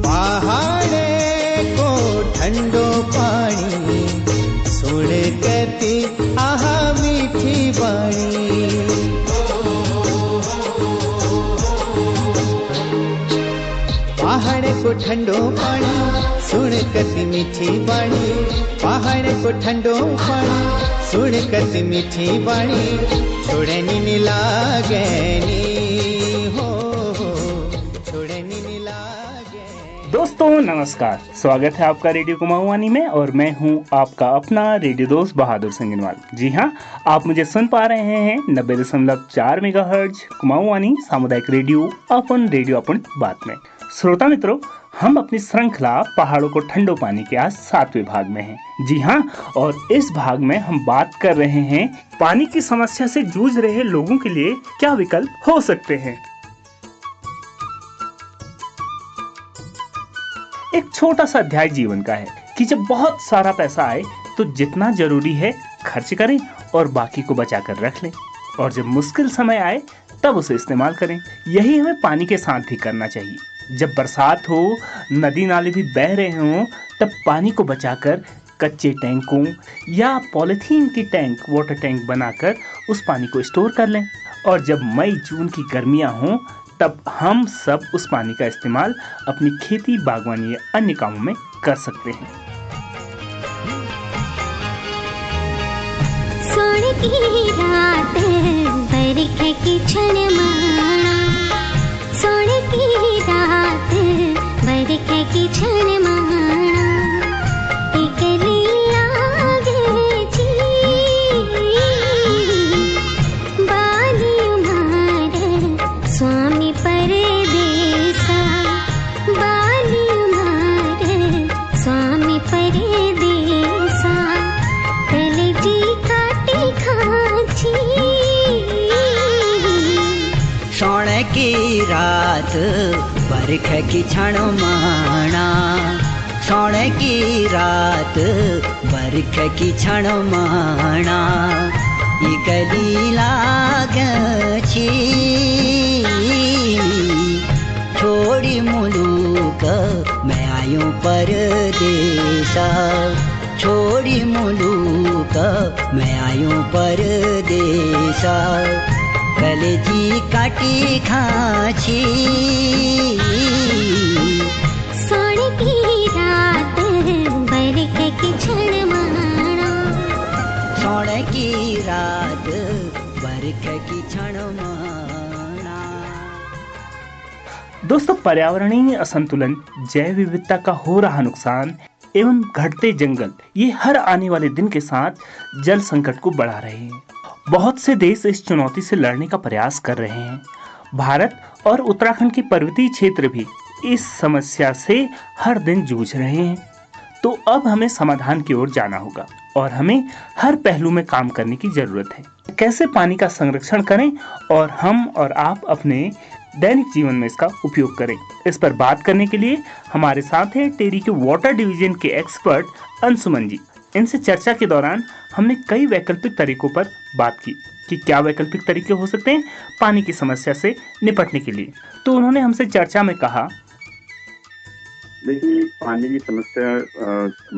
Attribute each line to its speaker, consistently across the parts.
Speaker 1: पहाड़े को ठंडो पानी सुन कती आहा मीठी बाणी। पहाड़ को ठंडो पानी सुन कती मीठी बाणी। पहाड़ को ठंडो पानी सुन कती मीठी बाणी। छोड़नी नी लागे नी हो छोड़नी नी लागे।
Speaker 2: दोस्तों नमस्कार, स्वागत है आपका रेडियो कुमाऊं वानी में और मैं हूं आपका अपना रेडियो दोस्त बहादुर सिंगनवाल। जी हां, आप मुझे सुन पा रहे हैं 90.4 मेगाहर्ट्ज कुमाऊं वानी सामुदायिक रेडियो अपन बात में। श्रोता मित्रों, हम अपनी श्रृंखला पहाड़ों को ठंडो पानी के आज 7वें भाग में हैं। जी हाँ, और इस भाग में हम बात कर रहे हैं पानी की समस्या से जूझ रहे लोगों के लिए क्या विकल्प हो सकते हैं। एक छोटा सा अध्याय जीवन का है कि जब बहुत सारा पैसा आए तो जितना जरूरी है खर्च करें और बाकी को बचा कर रख लें, और जब मुश्किल समय आए तब उसे इस्तेमाल करें। यही हमें पानी के साथ भी करना चाहिए। जब बरसात हो, नदी नाले भी बह रहे हों, तब पानी को बचाकर कच्चे टैंकों या पॉलिथीन की टैंक, वाटर टैंक बनाकर उस पानी को स्टोर कर लें। और जब मई जून की गर्मियां हों तब हम सब उस पानी का इस्तेमाल अपनी खेती, बागवानी या अन्य कामों में कर सकते हैं।
Speaker 3: सोने की रात बरखे की क्षण माना। सोने की रात बरखे की क्षण माना। एकली लागे छी बाली उमार स्वामी परदेसा। बाली उमार स्वामी परदेसा। कलजी काटे खाची
Speaker 4: सोने की रात बरख की क्षण माना। सोने की रात बरख की क्षण माना। ये गली लाग छी छोड़ी मुलुक मैं आयूं परदेसा। छोड़ी मुलुक मैं आयूं परदेसा। कलेजी काटी खाची
Speaker 3: सोने की रात बरखे की क्षण माना।
Speaker 4: सोने की रात बरख की क्षण माना।
Speaker 2: दोस्तों, पर्यावरणीय असंतुलन, जैव विविधता का हो रहा नुकसान एवं घटते जंगल, ये हर आने वाले दिन के साथ जल संकट को बढ़ा रहे हैं। बहुत से देश इस चुनौती से लड़ने का प्रयास कर रहे हैं। भारत और उत्तराखंड के पर्वतीय क्षेत्र भी इस समस्या से हर दिन जूझ रहे हैं। तो अब हमें समाधान की ओर जाना होगा और हमें हर पहलू में काम करने की जरूरत है। कैसे पानी का संरक्षण करें और हम और आप अपने दैनिक जीवन में इसका उपयोग करें, इस पर बात करने के लिए हमारे साथ हैं टेरी के वाटर डिवीजन के एक्सपर्ट अंशुमन जी। इनसे चर्चा के दौरान हमने कई वैकल्पिक तरीकों पर बात की कि क्या वैकल्पिक तरीके हो सकते हैं पानी की समस्या से निपटने के लिए। तो उन्होंने हमसे चर्चा में कहा,
Speaker 5: देखिए, पानी की समस्या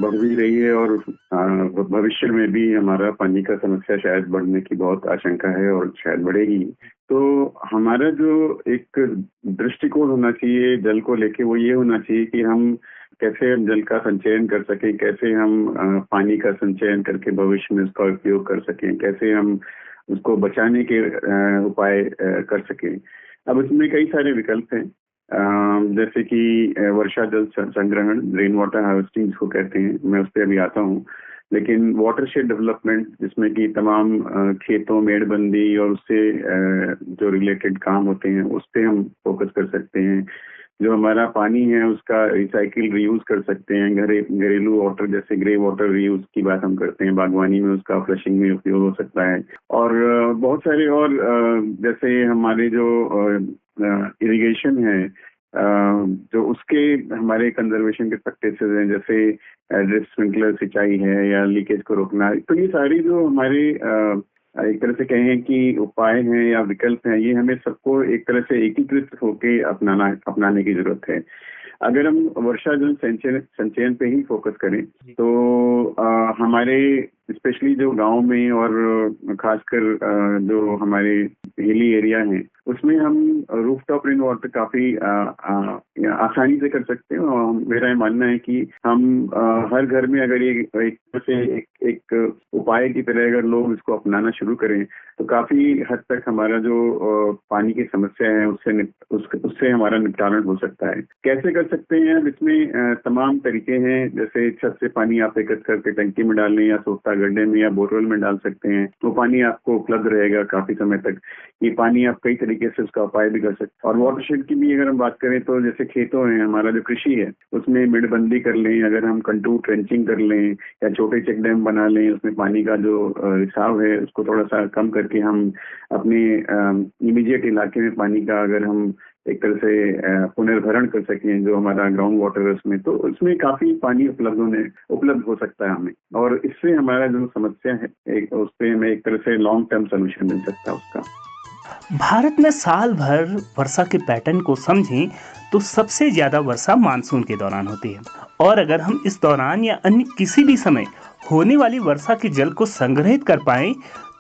Speaker 5: बढ़ भी रही है और भविष्य में भी हमारा पानी का समस्या शायद बढ़ने की बहुत आशंका है और शायद बढ़ेगी। तो हमारा जो एक दृष्टिकोण होना चाहिए जल को लेके, वो ये होना चाहिए कि हम कैसे हम जल का संचयन कर सकें, कैसे हम पानी का संचयन करके भविष्य में उसका उपयोग कर सकें, कैसे हम उसको बचाने के उपाय कर सकें। अब इसमें कई सारे विकल्प हैं, जैसे कि वर्षा जल संग्रहण, रेन वाटर हार्वेस्टिंग जिसको कहते हैं, मैं उस पर अभी आता हूँ। लेकिन वाटरशेड डेवलपमेंट, जिसमें कि तमाम खेतों, मेड़बंदी और उससे जो रिलेटेड काम होते हैं, उस पर हम फोकस कर सकते हैं। जो हमारा पानी है उसका रिसाइकिल, रीयूज कर सकते हैं। घरेलू वाटर जैसे ग्रे वाटर रीयूज की बात हम करते हैं, बागवानी में उसका फ्लशिंग में उपयोग हो सकता है। और बहुत सारे और जैसे हमारे जो इरिगेशन है, जो उसके हमारे कंजर्वेशन के प्रैक्टिसेस हैं, जैसे ड्रिप स्प्रिंकलर सिंचाई है या लीकेज को रोकना। तो ये सारी जो हमारे एक तरह से कहें कि उपाय हैं या विकल्प हैं, ये हमें सबको एक तरह से एकीकृत होके अपनाने की जरूरत है। अगर हम वर्षा जल संचयन पे ही फोकस करें तो हमारे स्पेशली जो गांव में और खासकर जो हमारे हिली एरिया हैं उसमें हम रूफटॉप रेन वाटर काफी आसानी से कर सकते हैं। और मेरा ये मानना है कि हम हर घर में अगर एक उपाय की तरह अगर लोग इसको अपनाना शुरू करें तो काफी हद तक हमारा जो पानी की समस्या है उससे हमारा निपटान हो सकता है। कैसे कर सकते हैं? अब इसमें तमाम तरीके हैं, जैसे छत से पानी आप एकत्र करके टंकी में डाल लें या सोख्ता गड्ढे में या बोरवेल में डाल सकते हैं, तो पानी आपको उपलब्ध रहेगा काफी समय तक। ये पानी आप कई तरीके से उसका उपाय भी कर सकते हैं। और वाटरशेड की भी अगर हम बात करें तो जैसे खेतों में हमारा जो कृषि है उसमें मेड़बंदी कर लें, अगर हम कंटूर ट्रेंचिंग कर लें या छोटे चेक डैम बना लें, उसमें पानी का जो रिसाव है उसको थोड़ा सा कम करके हम अपने इमीडिएट इलाके में पानी का अगर हम एक तरह से पुनर्भरण कर सकें जो हमारा ग्राउंड वाटर है उसमें, तो उसमें काफी पानी उपलब्ध हो सकता है हमें। और इससे हमारा जो समस्या है उस पे हमें एक तरह से लॉन्ग टर्म सोल्यूशन मिल सकता है उसका।
Speaker 2: भारत में साल भर वर्षा के पैटर्न को समझें तो सबसे ज्यादा वर्षा मानसून के दौरान होती है। और अगर हम इस दौरान या अन्य किसी भी समय होने वाली वर्षा के जल को संग्रहित कर पाएं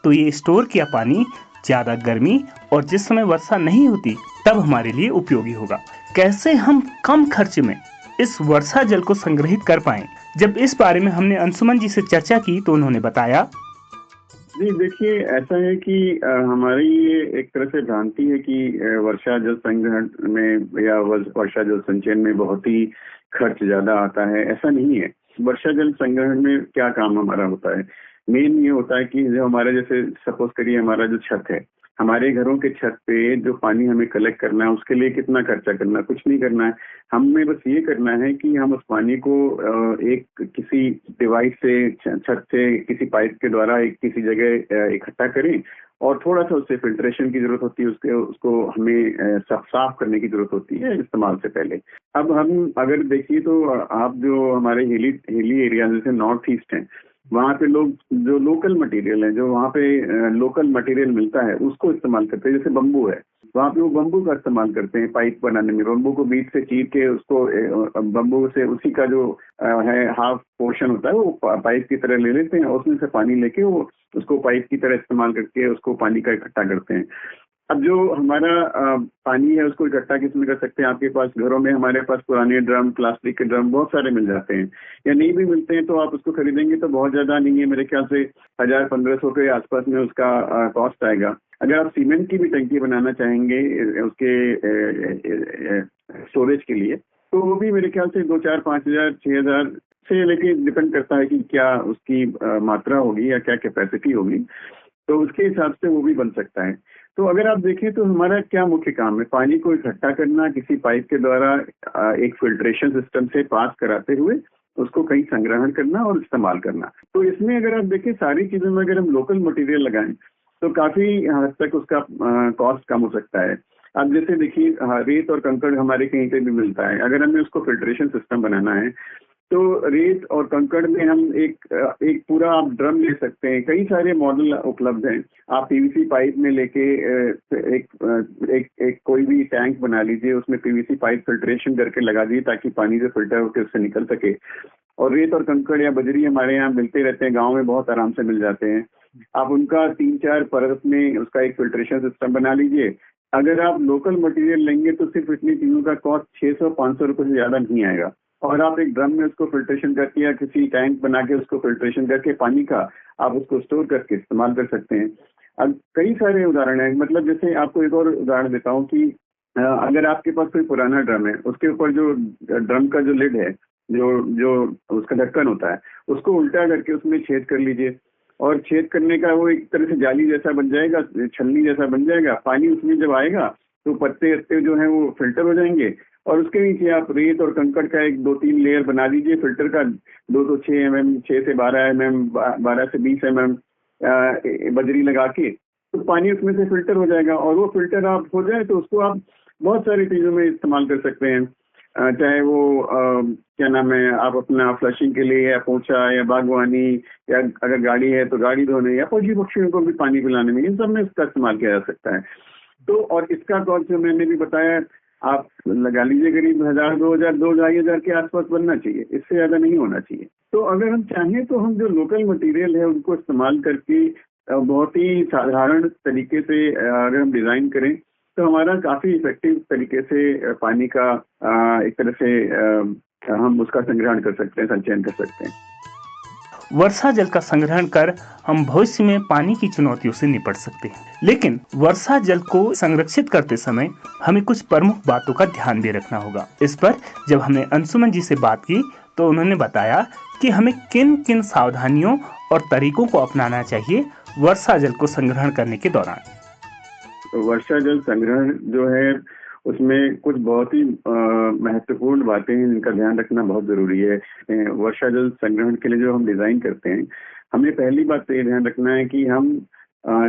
Speaker 2: तो ये स्टोर किया पानी ज्यादा गर्मी और जिस समय वर्षा नहीं होती तब हमारे लिए उपयोगी होगा। कैसे हम कम खर्च में इस वर्षा जल को संग्रहित कर पाएं? जब इस बारे में हमने अंशुमन जी से चर्चा की तो उन्होंने बताया,
Speaker 5: जी देखिए, ऐसा है कि हमारी ये एक तरह से भ्रांति है कि वर्षा जल संग्रहण में या वर्षा जल संचयन में बहुत ही खर्च ज्यादा आता है। ऐसा नहीं है। वर्षा जल संग्रहण में क्या काम हमारा होता है? मेन ये होता है कि जो हमारे जैसे सपोज करिए हमारा जो छत है, हमारे घरों के छत पे जो पानी हमें कलेक्ट करना है उसके लिए कितना खर्चा करना है? कुछ नहीं करना है। हमें बस ये करना है कि हम उस पानी को एक किसी डिवाइस से छत से किसी पाइप के द्वारा किसी जगह इकट्ठा करें और थोड़ा सा उससे फिल्ट्रेशन की जरूरत होती है, उसको हमें साफ करने की जरूरत होती है इस्तेमाल से पहले। अब हम अगर देखिए तो आप जो हमारे हिली एरिया जैसे नॉर्थ ईस्ट है, वहाँ पे लोग जो लोकल मटेरियल है, जो वहाँ पे लोकल मटेरियल मिलता है उसको इस्तेमाल करते हैं। जैसे बम्बू है, वहाँ पे वो बम्बू का इस्तेमाल करते हैं पाइप बनाने में। बम्बू को बीच से चीर के उसको बम्बू से उसी का जो है हाफ पोर्शन होता है वो पाइप की तरह ले लेते हैं और उसमें से पानी लेके वो उसको पाइप की तरह इस्तेमाल करके उसको पानी का इकट्ठा करते हैं। अब जो हमारा पानी है उसको इकट्ठा किसमें कर सकते हैं? आपके पास घरों में हमारे पास पुराने ड्रम, प्लास्टिक के ड्रम बहुत सारे मिल जाते हैं, या नहीं भी मिलते हैं तो आप उसको खरीदेंगे तो बहुत ज्यादा नहीं है, मेरे ख्याल से 1000-1500 के आसपास में उसका कॉस्ट आएगा। अगर आप सीमेंट की भी टंकी बनाना चाहेंगे उसके स्टोरेज के लिए तो वो भी मेरे ख्याल से 2-4-5,000-6,000 से लेके डिपेंड करता है कि क्या उसकी मात्रा होगी या क्या कैपेसिटी होगी, तो उसके हिसाब से वो भी बन सकता है। तो अगर आप देखें तो हमारा क्या मुख्य काम है? पानी को इकट्ठा करना, किसी पाइप के द्वारा एक फिल्ट्रेशन सिस्टम से पास कराते हुए उसको कहीं संग्रहण करना और इस्तेमाल करना। तो इसमें अगर आप देखें सारी चीजों में अगर हम लोकल मटेरियल लगाएं तो काफी हद तक उसका कॉस्ट कम हो सकता है। अब जैसे देखिए रेत और कंकड़ हमारे कहीं पे भी मिलता है, अगर हमें उसको फिल्ट्रेशन सिस्टम बनाना है तो रेत और कंकड़ में हम एक पूरा आप ड्रम ले सकते हैं। कई सारे मॉडल उपलब्ध हैं। आप पीवीसी पाइप में लेके एक कोई भी टैंक बना लीजिए, उसमें पीवीसी पाइप फिल्ट्रेशन करके लगा दीजिए ताकि पानी जो फिल्टर होकर उससे निकल सके। और रेत और कंकड़ या बजरी हमारे यहाँ मिलते रहते हैं, गाँव में बहुत आराम से मिल जाते हैं। आप उनका 3-4 परत में उसका एक फिल्ट्रेशन सिस्टम बना लीजिए। अगर आप लोकल मटेरियल लेंगे तो सिर्फ इतनी चीजों का कॉस्ट 600-500 रुपये से ज्यादा नहीं आएगा। और आप एक ड्रम में उसको फिल्ट्रेशन करके या किसी टैंक बना के उसको फिल्ट्रेशन करके पानी का आप उसको स्टोर करके इस्तेमाल कर सकते हैं। अब कई सारे उदाहरण हैं। मतलब जैसे आपको एक और उदाहरण देता हूँ कि अगर आपके पास कोई पुराना ड्रम है, उसके ऊपर जो ड्रम का जो लिड है, जो उसका ढक्कन होता है, उसको उल्टा करके उसमें छेद कर लीजिए और छेद करने का वो एक तरह से जाली जैसा बन जाएगा, छलनी जैसा बन जाएगा। पानी उसमें जब आएगा तो पत्ते जो हैं वो फिल्टर हो जाएंगे और उसके नीचे आप रेत और कंकड़ का एक 2-3 लेयर बना दीजिए फिल्टर का, 2-6 mm, 6 से 12 mm, 12 से 20 mm बजरी लगा के तो पानी उसमें से फिल्टर हो जाएगा। और वो फिल्टर आप हो जाए तो उसको आप बहुत सारी चीजों में इस्तेमाल कर सकते हैं। चाहे वो क्या नाम है, आप अपना फ्लशिंग के लिए या पोछा या बागवानी या अगर गाड़ी है तो गाड़ी धोने या पशु पक्षियों को भी पानी पिलाने में, इन सब में इसका इस्तेमाल किया जा सकता है। तो और इसका कॉस्ट जो मैंने भी बताया आप लगा लीजिए करीब 1000, 2000, 2-2500 के आसपास बनना चाहिए, इससे ज्यादा नहीं होना चाहिए। तो अगर हम चाहें तो हम जो लोकल मटेरियल है उनको इस्तेमाल करके बहुत ही साधारण तरीके से अगर हम डिजाइन करें तो हमारा काफी इफेक्टिव तरीके से पानी का एक तरह से हम उसका संग्रहण कर सकते हैं, संचयन कर सकते हैं।
Speaker 2: वर्षा जल का संग्रहण कर हम भविष्य में पानी की चुनौतियों से निपट सकते हैं, लेकिन वर्षा जल को संरक्षित करते समय हमें कुछ प्रमुख बातों का ध्यान भी रखना होगा। इस पर जब हमने अंशुमन जी से बात की तो उन्होंने बताया कि हमें किन किन सावधानियों और तरीकों को अपनाना चाहिए वर्षा जल को संग्रहण करने के दौरान।
Speaker 5: वर्षा जल संग्रहण जो है उसमें कुछ बहुत ही महत्वपूर्ण बातें हैं जिनका ध्यान रखना बहुत जरूरी है। वर्षा जल संग्रहण के लिए जो हम डिजाइन करते हैं, हमें पहली बात तो ये ध्यान रखना है कि हम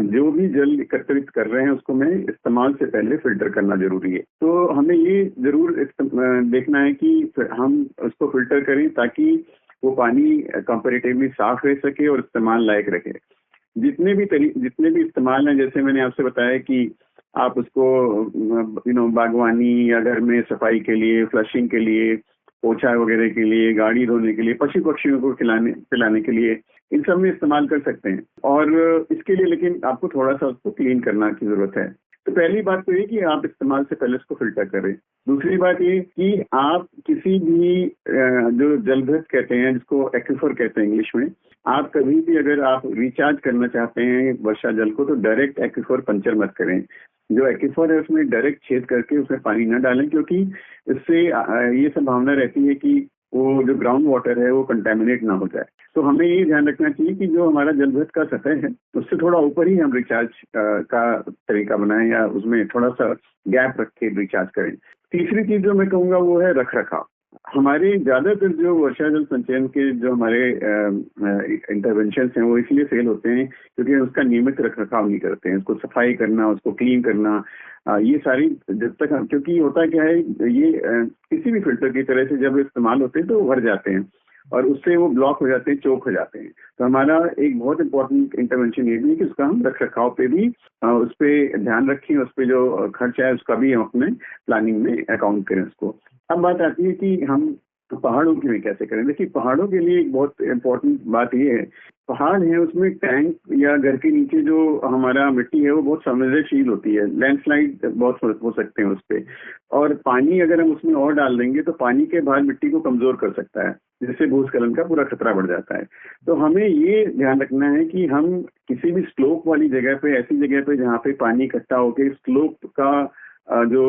Speaker 5: जो भी जल एकत्रित कर रहे हैं उसको में इस्तेमाल से पहले फिल्टर करना जरूरी है। तो हमें ये जरूर देखना है कि हम उसको फिल्टर करें ताकि वो पानी कंपैरेटिवली साफ रह सके और इस्तेमाल लायक रहे। जितने भी इस्तेमाल हैं, जैसे मैंने आपसे बताया कि आप उसको बागवानी या घर में सफाई के लिए, फ्लशिंग के लिए, पोछा वगैरह के लिए, गाड़ी धोने के लिए, पशु पक्षियों को पिलाने के लिए, इन सब में इस्तेमाल कर सकते हैं। और इसके लिए लेकिन आपको थोड़ा सा उसको क्लीन करना की जरूरत है। तो पहली बात तो ये कि आप इस्तेमाल से पहले उसको फिल्टर करें। दूसरी बात ये कि आप किसी भी जो जलभृत कहते हैं, जिसको एक्विफर कहते हैं इंग्लिश में, आप कभी भी अगर आप रिचार्ज करना चाहते हैं वर्षा जल को तो डायरेक्ट एक्विफर पंचर मत करें। जो एक्विफर है उसमें डायरेक्ट छेद करके उसमें पानी न डालें, क्योंकि इससे ये संभावना रहती है कि वो जो ग्राउंड वाटर है वो कंटेमिनेट ना हो जाए। तो हमें ये ध्यान रखना चाहिए कि जो हमारा जलभृत का सतह है उससे थोड़ा ऊपर ही हम रिचार्ज का तरीका बनाएं या उसमें थोड़ा सा गैप रख के रिचार्ज करें। तीसरी चीज जो मैं कहूँगा वो है रख रखाव। हमारे ज्यादातर जो वर्षा जल संचयन के जो हमारे इंटरवेंशन हैं वो इसलिए फेल होते हैं क्योंकि उसका नियमित रख रखाव नहीं करते हैं। उसको सफाई करना, उसको क्लीन करना, ये सारी जब तक हम, क्योंकि होता क्या है ये किसी भी फिल्टर की तरह से जब इस्तेमाल होते हैं तो भर जाते हैं और उससे वो ब्लॉक हो जाते हैं, चोक हो जाते हैं। तो हमारा एक बहुत इंपॉर्टेंट इंटरवेंशन ये भी है कि उसका हम रख रखाव पे भी उस पर ध्यान रखें, उस पर जो खर्चा है उसका भी हम अपने प्लानिंग में अकाउंट करें उसको। अब बात आती है कि हम पहाड़ों के लिए कैसे करें। देखिए, पहाड़ों के लिए एक बहुत इम्पोर्टेंट बात ये है, पहाड़ है उसमें टैंक या घर के नीचे जो हमारा मिट्टी है वो बहुत संवेदनशील होती है, लैंडस्लाइड बहुत हो सकते हैं उस पर, और पानी अगर हम उसमें और डाल देंगे तो पानी के भार मिट्टी को कमजोर कर सकता है, जिससे भूस्खलन का पूरा खतरा बढ़ जाता है। तो हमें ये ध्यान रखना है कि हम किसी भी स्लोप वाली जगह पे, ऐसी जगह पे जहाँ पे पानी इकट्ठा होकर स्लोप का जो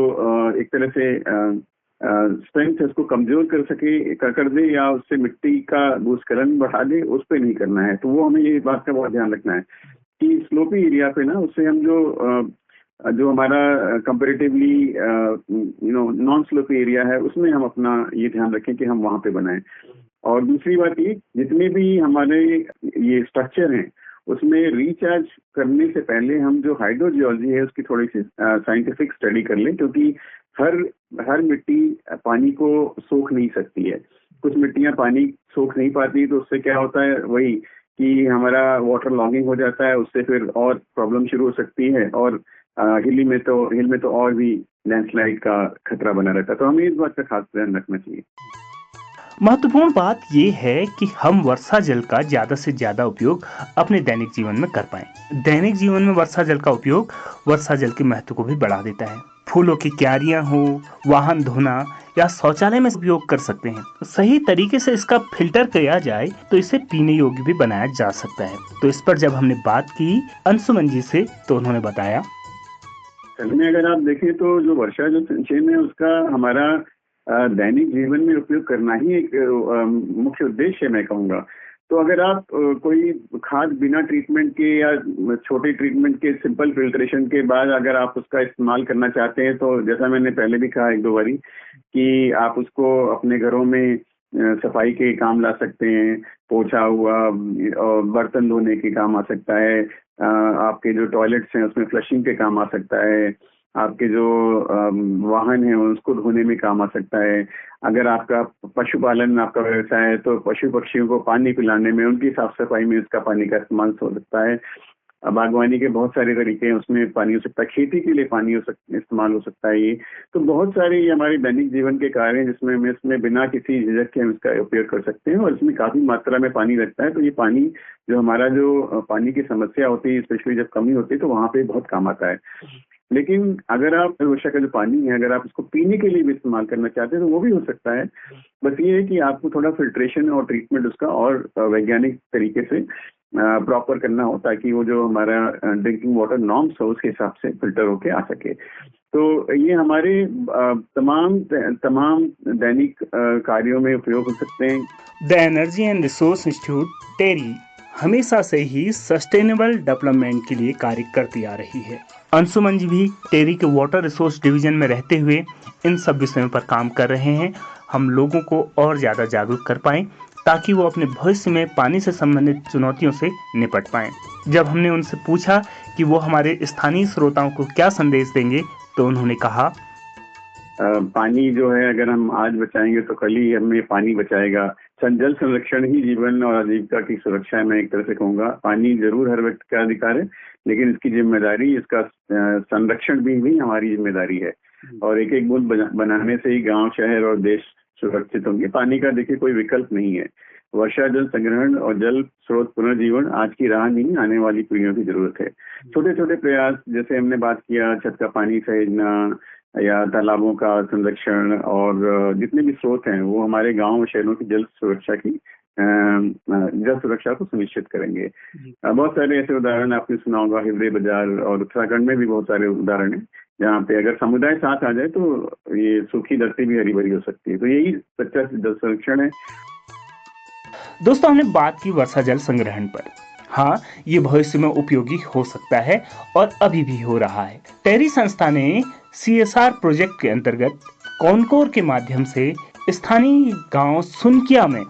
Speaker 5: एक तरह से स्ट्रेंथ है उसको कमजोर कर दे या उससे मिट्टी का भूस्खलन बढ़ा दे, उस पर नहीं करना है। तो वो हमें ये बात का बहुत ध्यान रखना है कि स्लोपी एरिया पे ना, उससे हम जो हमारा कंपैरेटिवली नॉन स्लोपी एरिया है उसमें हम अपना ये ध्यान रखें कि हम वहां पे बनाएं। और दूसरी बात ये, जितने भी हमारे ये स्ट्रक्चर हैं उसमें रिचार्ज करने से पहले हम जो हाइड्रोजियोलॉजी है उसकी थोड़ी सी साइंटिफिक स्टडी कर लें, क्योंकि हर मिट्टी पानी को सोख नहीं सकती है। कुछ मिट्टियां पानी सोख नहीं पाती, तो उससे क्या होता है वही कि हमारा वाटर लॉगिंग हो जाता है, उससे फिर और प्रॉब्लम शुरू हो सकती है। और हिल में तो और भी लैंडस्लाइड का खतरा बना रहता है। तो हमें इस बात का खास ध्यान रखना चाहिए।
Speaker 2: महत्वपूर्ण बात यह है कि हम वर्षा जल का ज्यादा से ज्यादा उपयोग अपने दैनिक जीवन में कर पाएं। दैनिक जीवन में वर्षा जल का उपयोग वर्षा जल के महत्व को भी बढ़ा देता है। फूलों की क्यारियां हो, वाहन धोना या शौचालय में उपयोग कर सकते हैं। सही तरीके से इसका फिल्टर किया जाए तो इसे पीने योग्य भी बनाया जा सकता है। तो इस पर जब हमने बात की अंशुमन जी से तो उन्होंने बताया,
Speaker 5: अगर आप देखें तो जो वर्षा जल संचयन है उसका हमारा दैनिक जीवन में उपयोग करना ही एक मुख्य उद्देश्य है, मैं कहूँगा। तो अगर आप कोई खाद बिना ट्रीटमेंट के या छोटे ट्रीटमेंट के सिंपल फिल्ट्रेशन के बाद अगर आप उसका इस्तेमाल करना चाहते हैं, तो जैसा मैंने पहले भी कहा एक दो बारी कि आप उसको अपने घरों में सफाई के काम ला सकते हैं, पोछा हुआ और बर्तन धोने के काम आ सकता है, आपके जो टॉयलेट्स हैं उसमें फ्लशिंग के काम आ सकता है, आपके जो वाहन है उसको धोने में काम आ सकता है। अगर आपका पशुपालन आपका व्यवसाय है तो पशु पक्षियों को पानी पिलाने में, उनकी साफ सफाई में इसका पानी का इस्तेमाल हो सकता है। बागवानी के बहुत सारे तरीके हैं, उसमें पानी हो सकता है, खेती के लिए पानी इस्तेमाल हो सकता है। ये तो बहुत सारे ये हमारे दैनिक जीवन के कार्य हैं जिसमें हम इसमें बिना किसी झिझक के हम इसका उपयोग कर सकते हैं, और इसमें काफी मात्रा में पानी लगता है। तो ये पानी जो हमारा जो पानी की समस्या होती है, स्पेशली जब कमी होती है, तो वहाँ पे बहुत काम आता है। लेकिन अगर आप वर्षा का जो पानी है अगर आप इसको पीने के लिए भी इस्तेमाल करना चाहते हैं तो वो भी हो सकता है। बस ये है कि आपको थोड़ा फिल्ट्रेशन और ट्रीटमेंट उसका और वैज्ञानिक तरीके से प्रॉपर करना हो, ताकि वो जो हमारा ड्रिंकिंग वाटर नॉर्म्स हो उसके हिसाब से फिल्टर होके आ सके। तो ये हमारे तमाम दैनिक कार्यों में उपयोग हो सकते हैं।
Speaker 2: The energy and resource institute TERI हमेशा से ही सस्टेनेबल डेवलपमेंट के लिए कार्य करती आ रही है। अंशुमन जी भी टेरी के वाटर रिसोर्स डिवीजन में रहते हुए इन सब विषयों पर काम कर रहे हैं। हम लोगों को और ज़्यादा जागरूक कर पाएं ताकि वो अपने भविष्य में पानी से संबंधित चुनौतियों से निपट पाएं। जब हमने उनसे पूछा कि वो हमारे स्थानीय श्रोताओं को क्या संदेश देंगे तो उन्होंने कहा,
Speaker 5: पानी जो है अगर हम आज बचाएंगे तो कल ही हमें पानी बचाएगा। जल संरक्षण ही जीवन और आजीविका की सुरक्षा है, मैं एक तरह से कहूँगा। पानी जरूर हर व्यक्ति का अधिकार है, लेकिन इसकी जिम्मेदारी, इसका संरक्षण भी हमारी जिम्मेदारी है। और एक एक बूंद बनाने से ही गांव, शहर और देश सुरक्षित होंगे। पानी का देखिए कोई विकल्प नहीं है। वर्षा जल संग्रहण और जल स्रोत पुनर्जीवन आज की राह नहीं, आने वाली पीढ़ियों की जरूरत है। छोटे छोटे प्रयास, जैसे हमने बात किया छत का पानी सहेजना या तालाबों का संरक्षण और जितने भी स्रोत हैं वो हमारे गांव और शहरों की जल सुरक्षा को सुनिश्चित करेंगे। बहुत सारे ऐसे उदाहरण आपने सुना होगा, हिवरे बाजार और उत्तराखंड में भी बहुत सारे उदाहरण हैं जहाँ पे अगर समुदाय साथ आ जाए तो ये सूखी धरती भी हरी भरी हो सकती है। तो यही सच्चा जल संरक्षण है।
Speaker 2: दोस्तों, हमने बात की वर्षा जल संग्रहण पर। हाँ, ये भविष्य में उपयोगी हो सकता है और अभी भी हो रहा है। टेरी संस्था ने CSR प्रोजेक्ट के अंतर्गत कॉनकोर के माध्यम से स्थानीय गांव सुनकिया में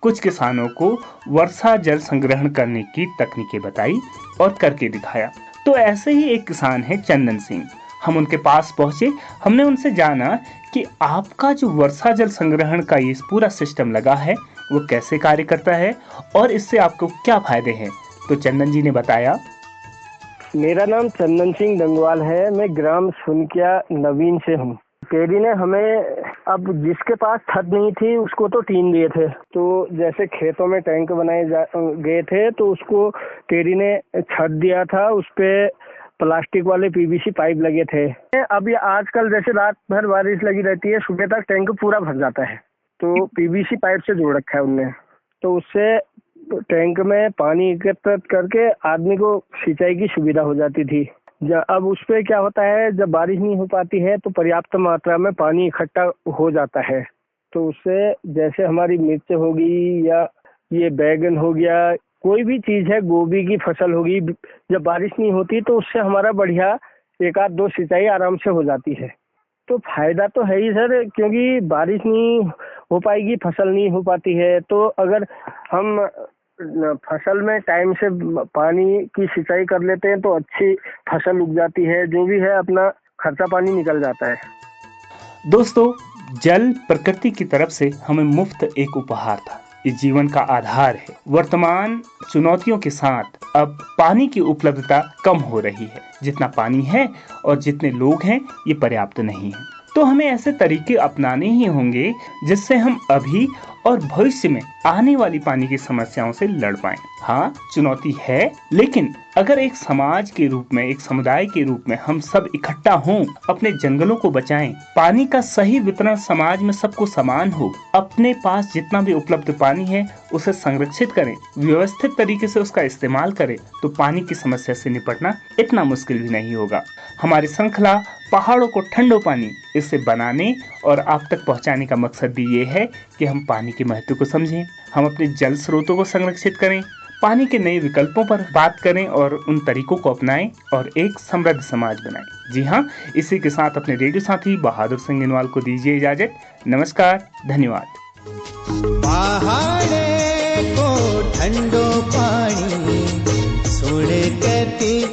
Speaker 2: कुछ किसानों को वर्षा जल संग्रहण करने की तकनीकें बताई और करके दिखाया। तो ऐसे ही एक किसान है चंदन सिंह। हम उनके पास पहुंचे, हमने उनसे जाना कि आपका जो वर्षा जल संग्रहण का ये पूरा सिस्टम लगा है वो कैसे कार्य करता है और इससे आपको क्या फायदे हैं। तो चंदन जी ने बताया,
Speaker 6: मेरा नाम चंदन सिंह डंगवाल है, मैं ग्राम सुनकिया नवीन से हूँ। टेरी ने हमें, अब जिसके पास छत नहीं थी उसको तो टीन दिए थे, तो जैसे खेतों में टैंक बनाए गए थे तो उसको टेरी ने छत दिया था, उस पे प्लास्टिक वाले PVC पाइप लगे थे। अब ये आजकल जैसे रात भर बारिश लगी रहती है, सुबह तक टैंक पूरा भर जाता है, तो PVC पाइप से जोड़ रखा है उनने। तो उससे टैंक में पानी एकत्रित करके आदमी को सिंचाई की सुविधा हो जाती थी। अब उस पे क्या होता है, जब बारिश नहीं हो पाती है तो पर्याप्त मात्रा में पानी इकट्ठा हो जाता है। तो उससे जैसे हमारी मिर्च होगी या ये बैगन हो गया, कोई भी चीज है, गोभी की फसल होगी, जब बारिश नहीं होती तो उससे हमारा बढ़िया 1-2 सिंचाई आराम से हो जाती है। तो फायदा तो है ही सर, क्योंकि बारिश नहीं हो पाएगी, फसल नहीं हो पाती है। तो अगर हम फसल में टाइम से पानी की सिंचाई कर लेते हैं तो अच्छी फसल उग जाती है, जो भी है अपना खर्चा पानी निकल जाता है।
Speaker 2: दोस्तों, जल प्रकृति की तरफ से हमें मुफ्त एक उपहार था। ये जीवन का आधार है। वर्तमान चुनौतियों के साथ अब पानी की उपलब्धता कम हो रही है। जितना पानी है और जितने लोग हैं ये पर्याप्त नहीं है। तो हमें ऐसे तरीके अपनाने ही होंगे जिससे हम अभी और भविष्य में आने वाली पानी की समस्याओं से लड़ पाएं। हाँ, चुनौती है, लेकिन अगर एक समाज के रूप में, एक समुदाय के रूप में हम सब इकट्ठा हों, अपने जंगलों को बचाएं, पानी का सही वितरण समाज में सबको समान हो, अपने पास जितना भी उपलब्ध पानी है उसे संरक्षित करें, व्यवस्थित तरीके से उसका इस्तेमाल करें, तो पानी की समस्या से निपटना इतना मुश्किल भी नहीं होगा। हमारी श्रृंखला पहाड़ों को ठंडो पानी, इसे बनाने और आप तक पहुंचाने का मकसद भी ये है कि हम पानी के महत्व को समझें, हम अपने जल स्रोतों को संरक्षित करें, पानी के नए विकल्पों पर बात करें और उन तरीकों को अपनाएं और एक समृद्ध समाज बनाएं। जी हाँ, इसी के साथ अपने रेडियो साथी बहादुर सिंह इनवाल को दीजिए इजाजत। नमस्कार, धन्यवाद।
Speaker 1: पहाड़े को ठंडो पानी सुन कती